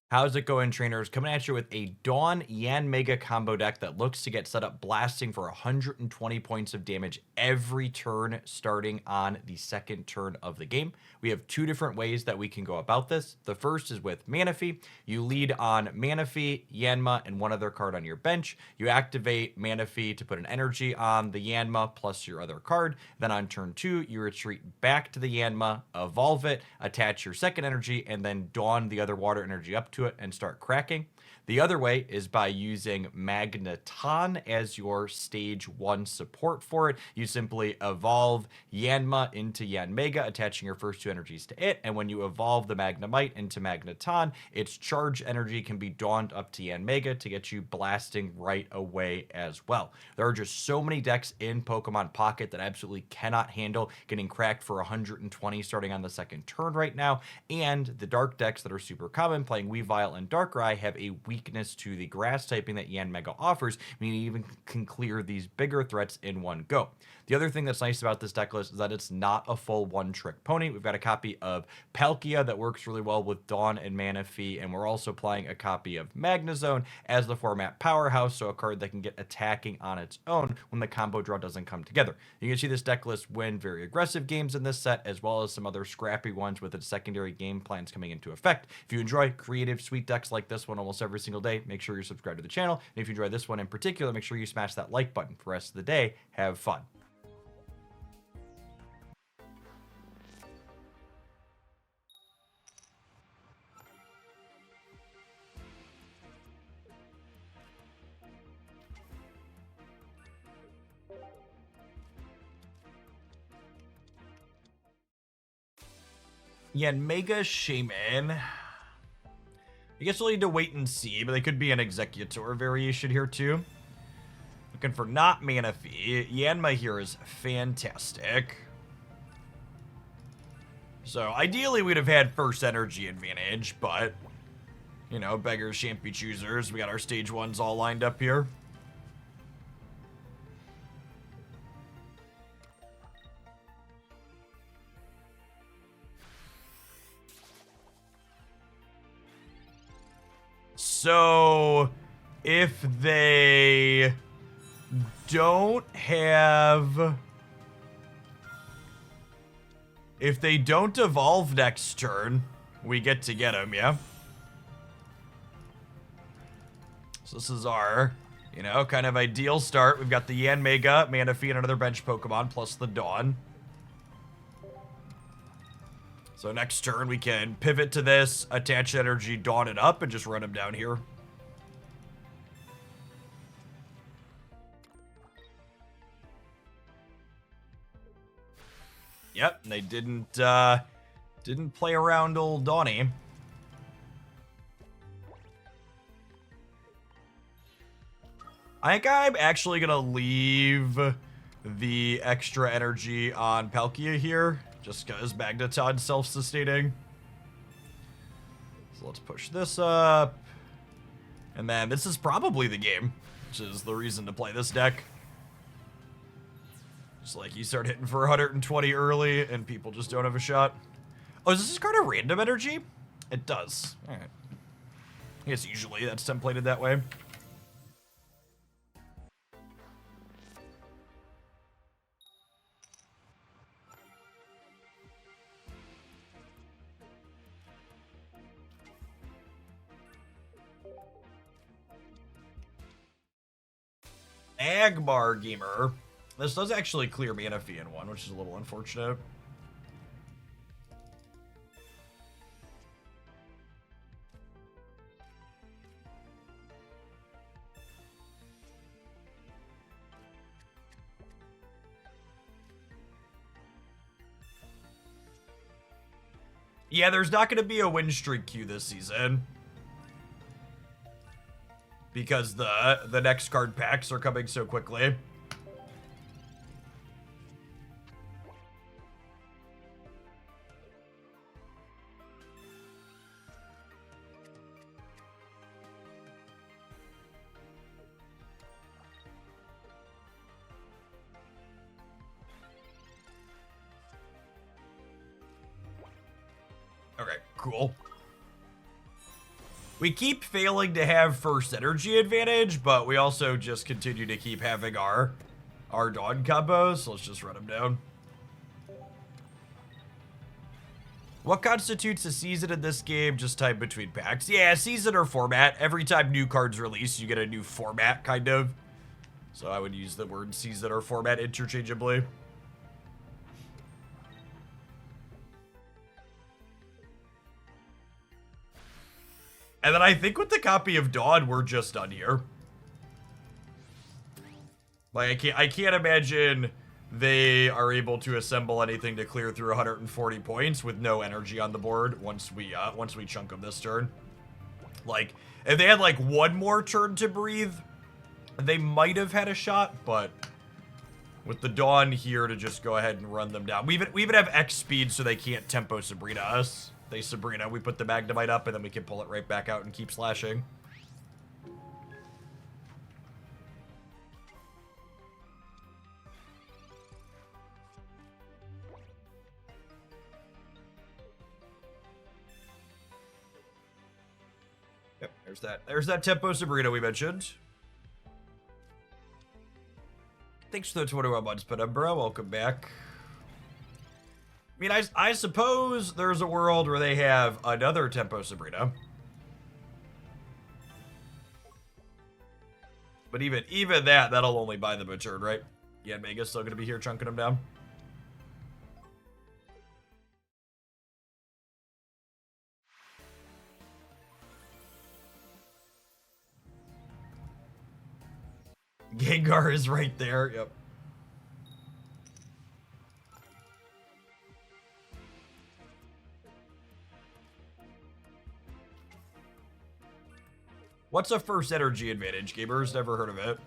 How's it going, trainers? Coming at you with a Dawn Yanmega combo deck that looks to get set up blasting for 120 points of damage every turn starting on the second turn of the game. We have two different ways that we can go about this. The first is with Manaphy. You lead on Manaphy, Yanma, and one other card on your bench. You activate Manaphy to put an energy on the Yanma plus your other card. Then on turn 2, you retreat back to the Yanma, evolve it, attach your second energy, and then Dawn the other water energy up to it and start cracking. The other way is by using Magneton as your stage 1 support for it. You simply evolve Yanma into Yanmega, attaching your first two energies to it, and when you evolve the Magnemite into Magneton, its charge energy can be dawned up to Yanmega to get you blasting right away as well. There are just so many decks in Pokemon Pocket that absolutely cannot handle getting cracked for 120 starting on the second turn right now, and the dark decks that are super common, playing Weavile and Darkrai, have a weakness to the grass typing that Yanmega offers, meaning you even can clear these bigger threats in one go. The other thing that's nice about this deck list is that it's not a full one-trick pony. We've got a copy of Palkia that works really well with Dawn and Manaphy, and we're also playing a copy of Magnezone as the format powerhouse, so a card that can get attacking on its own when the combo draw doesn't come together. You can see this deck list win very aggressive games in this set, as well as some other scrappy ones with its secondary game plans coming into effect. If you enjoy creative, sweet decks like this one almost every single day, make sure you're subscribed to the channel. And if you enjoy this one in particular, make sure you smash that like button. For the rest of the day, have fun. Yanmega Shaman. I guess we'll need to wait and see, but they could be an Executor variation here too. Looking for not Manaphy. Yanma here is fantastic. So ideally we'd have had first energy advantage, but you know, beggars shan't be choosers. We got our stage 1s all lined up here. So, if they don't have... If they don't evolve next turn, we get to get them, yeah? So this is our, you know, kind of ideal start. We've got the Yanmega, Manaphy, and another bench Pokemon, plus the Dawn. So next turn, we can pivot to this, attach energy, Dawn it up, and just run him down here. Yep, they didn't play around old Donnie. I think I'm actually gonna leave the extra energy on Palkia here, just because Magneton's self-sustaining. So let's push this up. And then this is probably the game, which is the reason to play this deck. Just like you start hitting for 120 early and people just don't have a shot. Oh, does this card a random energy? It does. Alright. I guess usually that's templated that way. Agmar Gamer. This does actually clear Manaphy in one, which is a little unfortunate. Yeah, there's not going to be a win streak queue this season, because the next card packs are coming so quickly. Okay, cool. We keep failing to have first energy advantage, but we also just continue to keep having our Dawn combos, so let's just run them down. What constitutes a season in this game? Just time between packs. Yeah, season or format. Every time new cards release, you get a new format, kind of. So I would use the word season or format interchangeably. And then I think with the copy of Dawn, we're just done here. Like, I can't imagine they are able to assemble anything to clear through 140 points with no energy on the board once we chunk them this turn. Like, if they had like one more turn to breathe, they might have had a shot, but with the Dawn here to just go ahead and run them down. We even have X speed so they can't tempo Sabrina us. They Sabrina, we put the Magnemite up and then we can pull it right back out and keep slashing. Yep, there's that tempo Sabrina we mentioned. Thanks for the 21 months, Penumbra. Welcome back. I mean, I suppose there's a world where they have another tempo Sabrina. But even that'll only buy them a turn, right? Yanmega's still gonna be here chunking them down. Gengar is right there, yep. What's a first energy advantage, gamers? Never heard of it.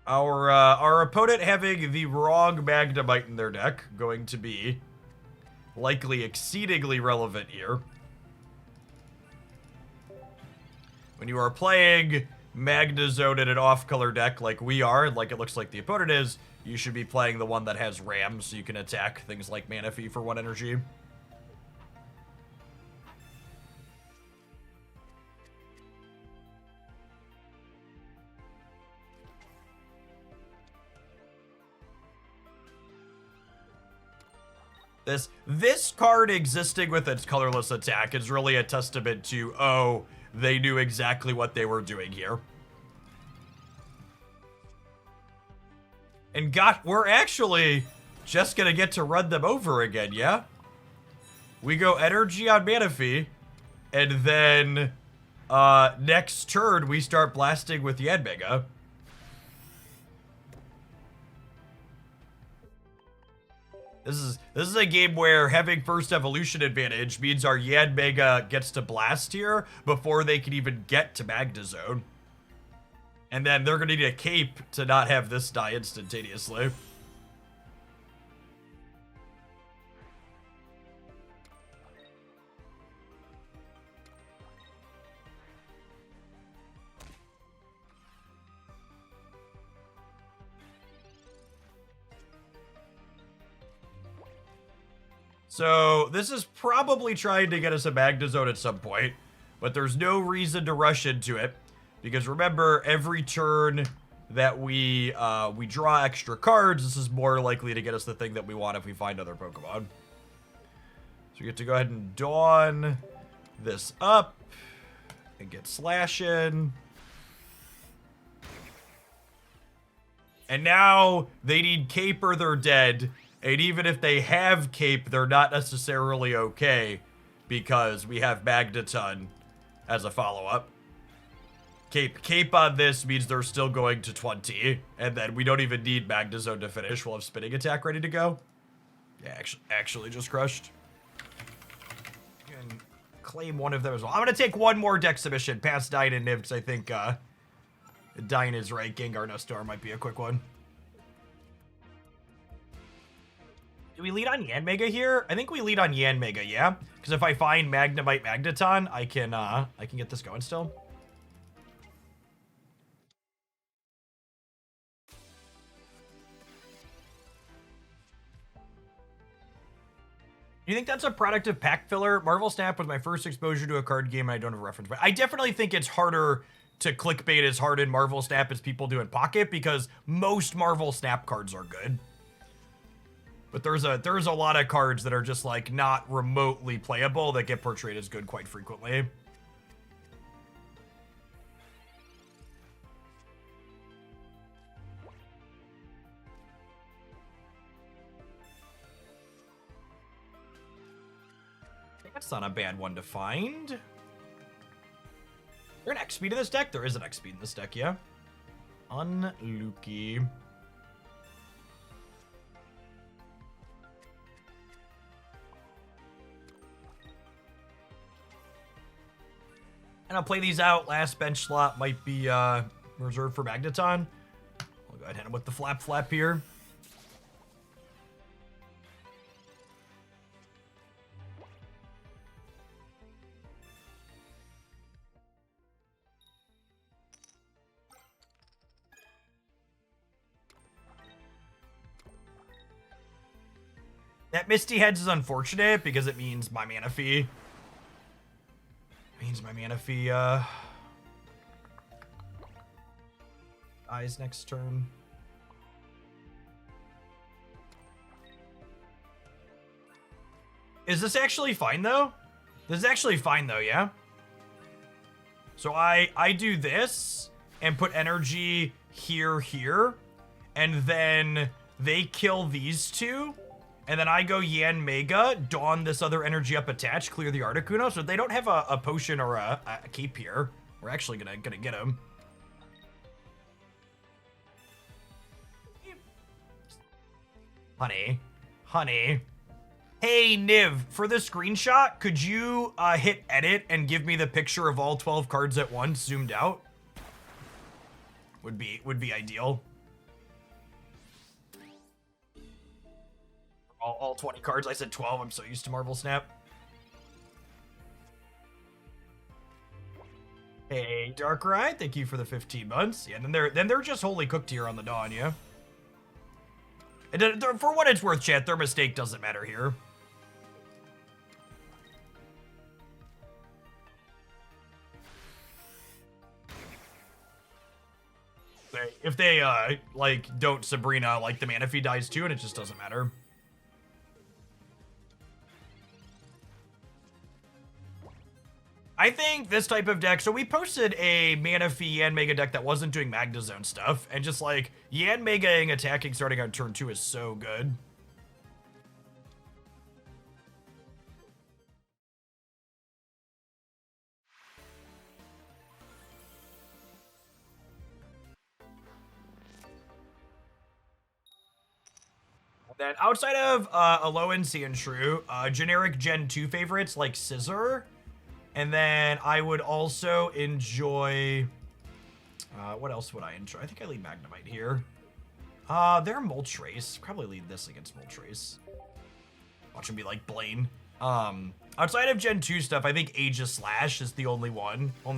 Our opponent having the wrong Magnemite in their deck, going to be likely exceedingly relevant here. When you are playing Magnezone in an off-color deck like we are, like it looks like the opponent is, you should be playing the one that has Ram so you can attack things like Manaphy for 1 energy. This card existing with its colorless attack is really a testament to, oh, they knew exactly what they were doing here. And we're actually just gonna get to run them over again, yeah? We go energy on Manaphy, and then next turn we start blasting with Yanmega. This is a game where having first evolution advantage means our Yanmega gets to blast here before they can even get to Magnezone. And then they're gonna need a cape to not have this die instantaneously. So this is probably trying to get us a Magnezone at some point, but there's no reason to rush into it. Because remember, every turn that we draw extra cards, this is more likely to get us the thing that we want if we find other Pokemon. So we get to go ahead and Dawn this up and get slashing. And now they need Cape or they're dead. And even if they have Cape, they're not necessarily okay because we have Magneton as a follow-up. Cape on this means they're still going to 20, and then we don't even need Magnezone to finish. We'll have Spinning Attack ready to go. Yeah, actually just crushed. And claim one of them as well. I'm going to take one more deck submission past Dyne and Niv, because I think Dyne is right. Gengar Nestor might be a quick one. Do we lead on Yanmega here? I think we lead on Yanmega, yeah? Because if I find Magnemite Magneton, I can get this going still. Do you think that's a product of pack filler? Marvel Snap was my first exposure to a card game, and I don't have a reference. But I definitely think it's harder to clickbait as hard in Marvel Snap as people do in Pocket, because most Marvel Snap cards are good. But there's a lot of cards that are just like not remotely playable that get portrayed as good quite frequently. That's not a bad one to find. Is there an X speed in this deck? There is an X speed in this deck, yeah. Unlucky. And I'll play these out. Last bench slot might be reserved for Magneton. I'll go ahead and hit him with the flap here. That Misty Heads is unfortunate because it means my mana fee. Dies next turn. Is this actually fine though? This is actually fine though, yeah? So I do this and put energy here, and then they kill these two. And then I go Yanmega, Dawn this other energy up attached, clear the Articuno. So they don't have a potion or a cape here. We're actually gonna get him. Honey. Hey, Niv, for the screenshot, could you hit edit and give me the picture of all 12 cards at once, zoomed out? Would be ideal. All 20 cards. I said 12. I'm so used to Marvel Snap. Hey, Darkrai, thank you for the 15 months. Yeah, and then they're just wholly cooked here on the Dawn, yeah? And for what it's worth, chat, their mistake doesn't matter here. If they, like, don't Sabrina, like, the mana fee dies too, and it just doesn't matter. I think this type of deck, so we posted a Mana Fee Yanmega deck that wasn't doing Magnezone stuff, and just like, Yanmegaing attacking starting on turn 2 is so good. Then outside of Alolan Sandshrew, generic Gen 2 favorites like Scizor. And then I would also enjoy... what else would I enjoy? I think I lead Magnemite here. They're Moltres. Probably lead this against Moltres. Watch him be like Blaine. Outside of Gen 2 stuff, I think Aegis Slash is the only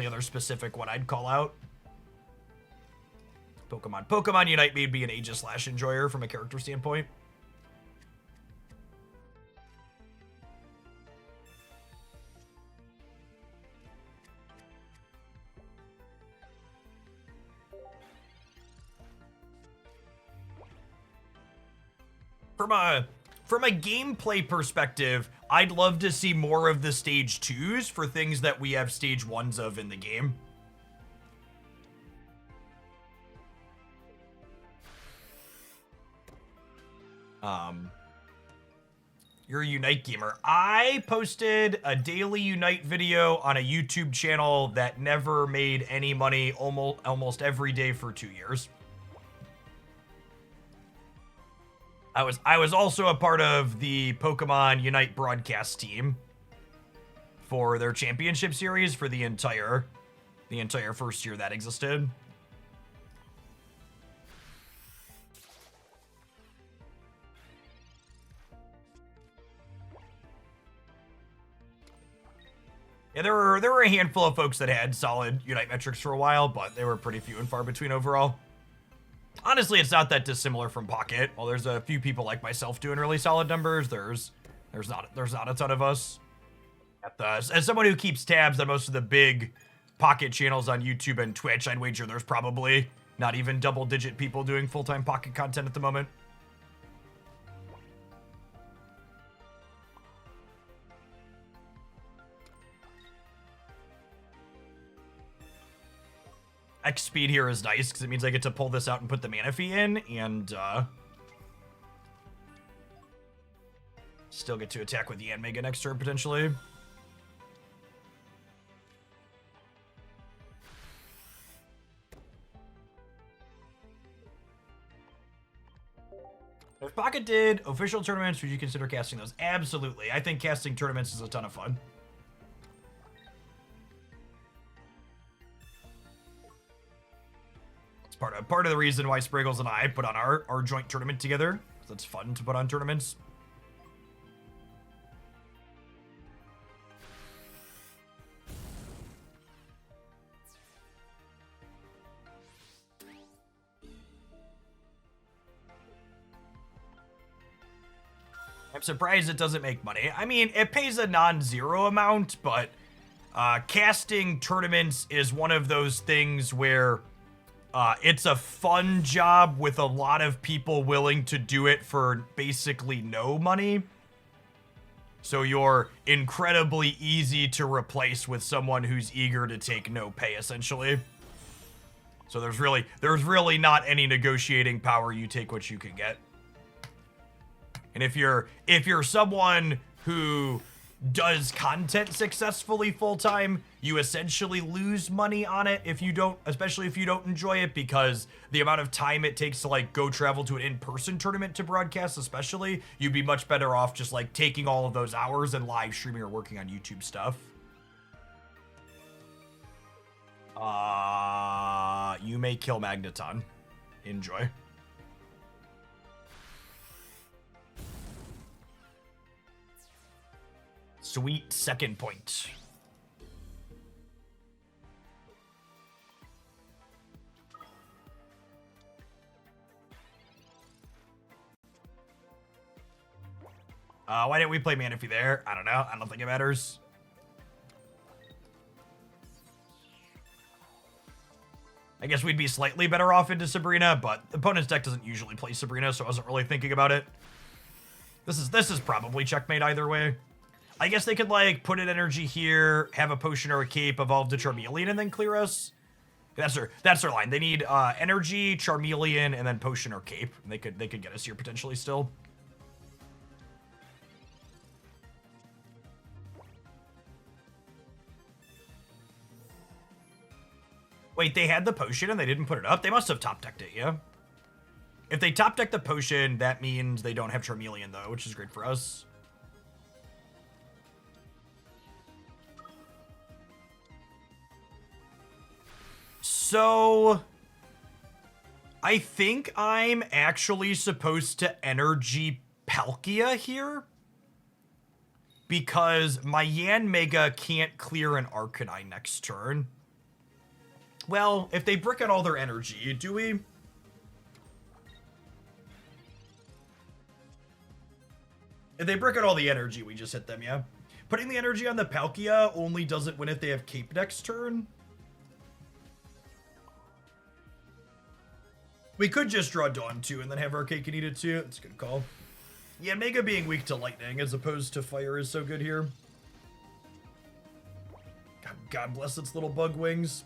other specific one I'd call out. Pokemon Unite made me an Aegis Slash enjoyer from a character standpoint. From a gameplay perspective, I'd love to see more of the stage 2s for things that we have stage 1s of in the game. You're a Unite gamer. I posted a daily Unite video on a YouTube channel that never made any money almost every day for 2 years. I was also a part of the Pokemon Unite broadcast team for their championship series for the entire first year that existed. Yeah, there were a handful of folks that had solid Unite metrics for a while, but they were pretty few and far between overall. Honestly, it's not that dissimilar from Pocket. While there's a few people like myself doing really solid numbers, there's There's not a ton of us. As someone who keeps tabs on most of the big Pocket channels on YouTube and Twitch, I'd wager there's probably not even double-digit people doing full-time Pocket content at the moment. X speed here is nice because it means I get to pull this out and put the Manaphy in, and still get to attack with the Yanmega next turn potentially. If Pocket did official tournaments, would you consider casting those? Absolutely. I think casting tournaments is a ton of fun. It's part of the reason why Spriggles and I put on our joint tournament together. It's fun to put on tournaments. I'm surprised it doesn't make money. I mean, it pays a non-zero amount, but casting tournaments is one of those things where it's a fun job with a lot of people willing to do it for basically no money. So you're incredibly easy to replace with someone who's eager to take no pay, essentially. So there's really not any negotiating power. You take what you can get. And if you're someone who does content successfully full-time, you essentially lose money on it especially if you don't enjoy it, because the amount of time it takes to like go travel to an in-person tournament to broadcast, especially, you'd be much better off just like taking all of those hours and live streaming or working on YouTube stuff. You may kill Magneton. Enjoy. Sweet second point. Why didn't we play Manaphy there? I don't know. I don't think it matters. I guess we'd be slightly better off into Sabrina, but the opponent's deck doesn't usually play Sabrina, so I wasn't really thinking about it. This is probably checkmate either way. I guess they could, like, put an energy here, have a potion or a cape, evolve to Charmeleon, and then clear us. That's their line. They need energy, Charmeleon, and then potion or cape. And they could get us here potentially still. Wait, they had the potion and they didn't put it up? They must have top-decked it, yeah? If they top-deck the potion, that means they don't have Charmeleon, though, which is great for us. So, I think I'm actually supposed to energy Palkia here, because my Yanmega can't clear an Arcanine next turn. Well, if they brick out all their energy, do we? If they brick out all the energy, we just hit them, yeah? Putting the energy on the Palkia only doesn't win if they have Cape next turn. We could just draw Dawn 2 and then have our cake and eat it too. That's a good call. Yeah, Mega being weak to lightning as opposed to fire is so good here. God bless its little bug wings.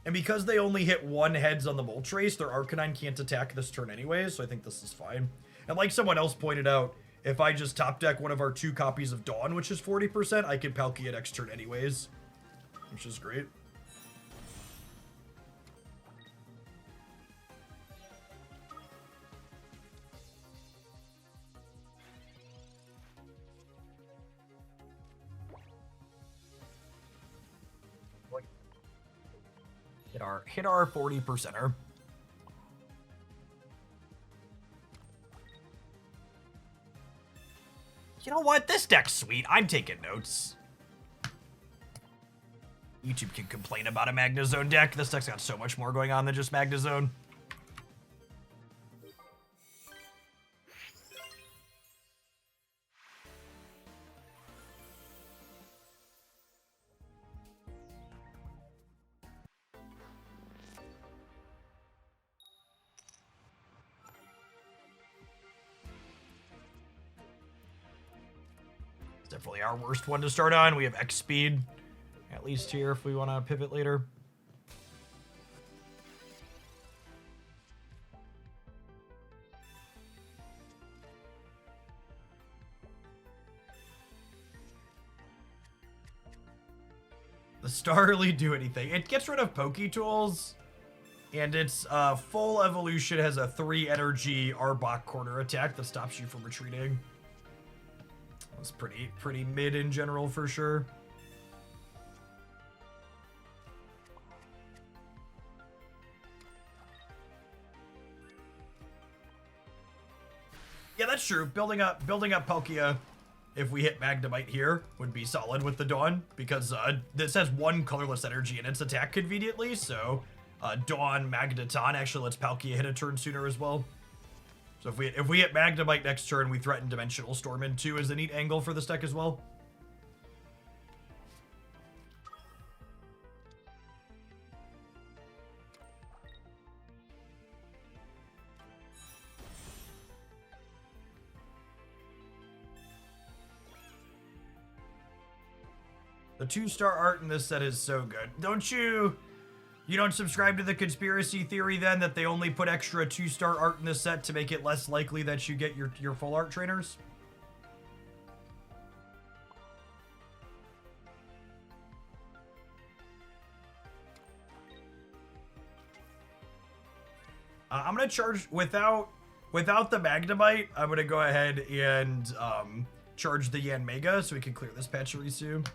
And because they only hit one heads on the Moltres, their Arcanine can't attack this turn anyway, so I think this is fine. And like someone else pointed out, if I just top deck one of our 2 copies of Dawn, which is 40%, I can Palkia next turn anyways, which is great. Hit our 40%er. You know what? This deck's sweet. I'm taking notes. YouTube can complain about a Magnezone deck. This deck's got so much more going on than just Magnezone. definitely our worst one to start on. We have X speed, at least here if we want to pivot later. The Starly do anything. It gets rid of Poke Tools, and its full evolution has a 3 energy Arbok corner attack that stops you from retreating. It's pretty mid in general for sure. Yeah, that's true. Building up Palkia, if we hit Magnemite here, would be solid with the Dawn, because this has 1 colorless energy in its attack conveniently, so Dawn Magneton actually lets Palkia hit a turn sooner as well. So if we hit Magnemite next turn, we threaten Dimensional Storm in 2 as a neat angle for this deck as well. The 2-star art in this set is so good. You don't subscribe to the conspiracy theory then that they only put extra 2-star art in this set to make it less likely that you get your full art trainers? I'm gonna charge without the Magnemite. I'm gonna go ahead and charge the Yanmega so we can clear this Pachirisu.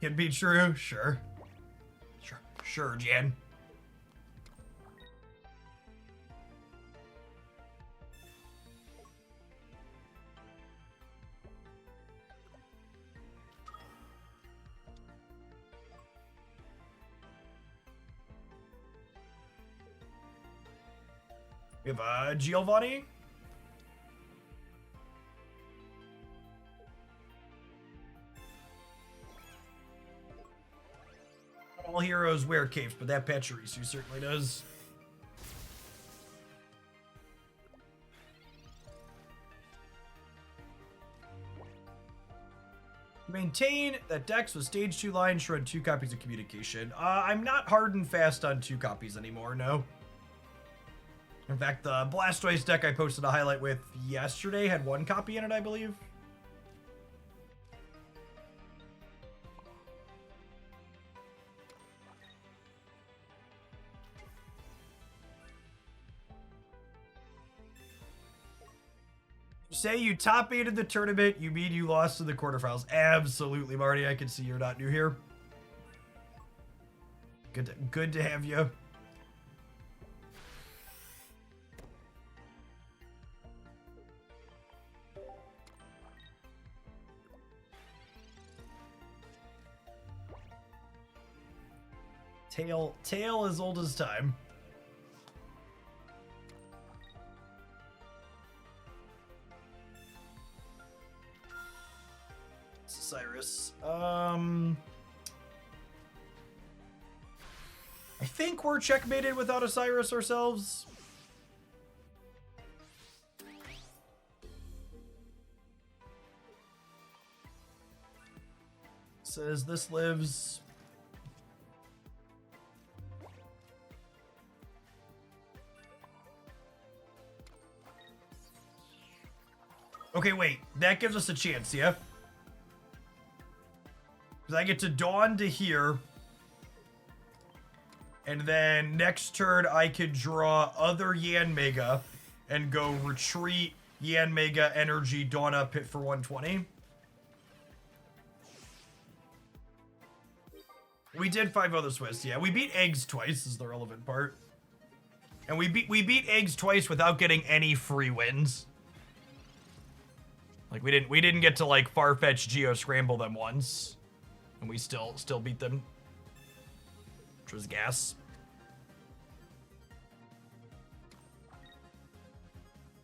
Can be true, sure. Sure, Jan. We have Giovanni. All heroes wear capes, but that Pachirisu certainly does. Maintain that Dex with stage 2 lines should run 2 copies of communication. I'm not hard and fast on 2 copies anymore, no. In fact, the Blastoise deck I posted a highlight with yesterday had 1 copy in it, I believe. Say you top 8 in the tournament, you mean you lost in the quarterfinals. Absolutely, Marty. I can see you're not new here. Good to have you. Tail as old as time. Cyrus. I think we're checkmated without a Cyrus ourselves. Says this lives. Okay, wait. That gives us a chance, yeah? Because I get to Dawn to here. And then next turn, I could draw other Yanmega and go retreat Yanmega energy, Dawn up, hit for 120. We did 5-0 the Swiss, yeah. We beat Eggs twice is the relevant part. And we beat Eggs twice without getting any free wins. Like we didn't get to like Farfetch Geo Scramble them once. And we still beat them. Which was gas.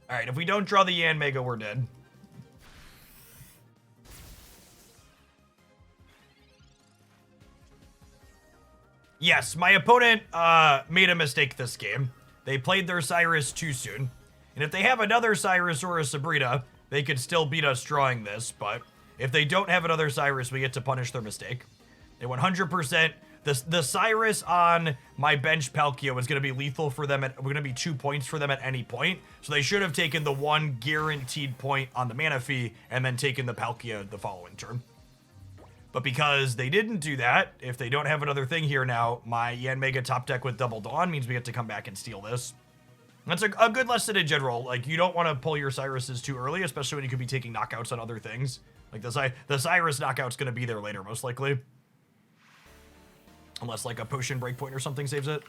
Alright, if we don't draw the Yanmega, we're dead. Yes, my opponent made a mistake this game. They played their Cyrus too soon. And if they have another Cyrus or a Sabrina, they could still beat us drawing this, but if they don't have another Cyrus, we get to punish their mistake. They 100%, the Cyrus on my bench Palkia was going to be lethal for them, going to be 2 points for them at any point, so they should have taken the 1 guaranteed point on the mana fee, and then taken the Palkia the following turn. But because they didn't do that, if they don't have another thing here now, my Yanmega top deck with Double Dawn means we get to come back and steal this. That's a good lesson in general. Like, you don't want to pull your Cyruses too early, especially when you could be taking knockouts on other things. Like, the Cyrus knockout's going to be there later, most likely. Unless, like, a potion breakpoint or something saves it.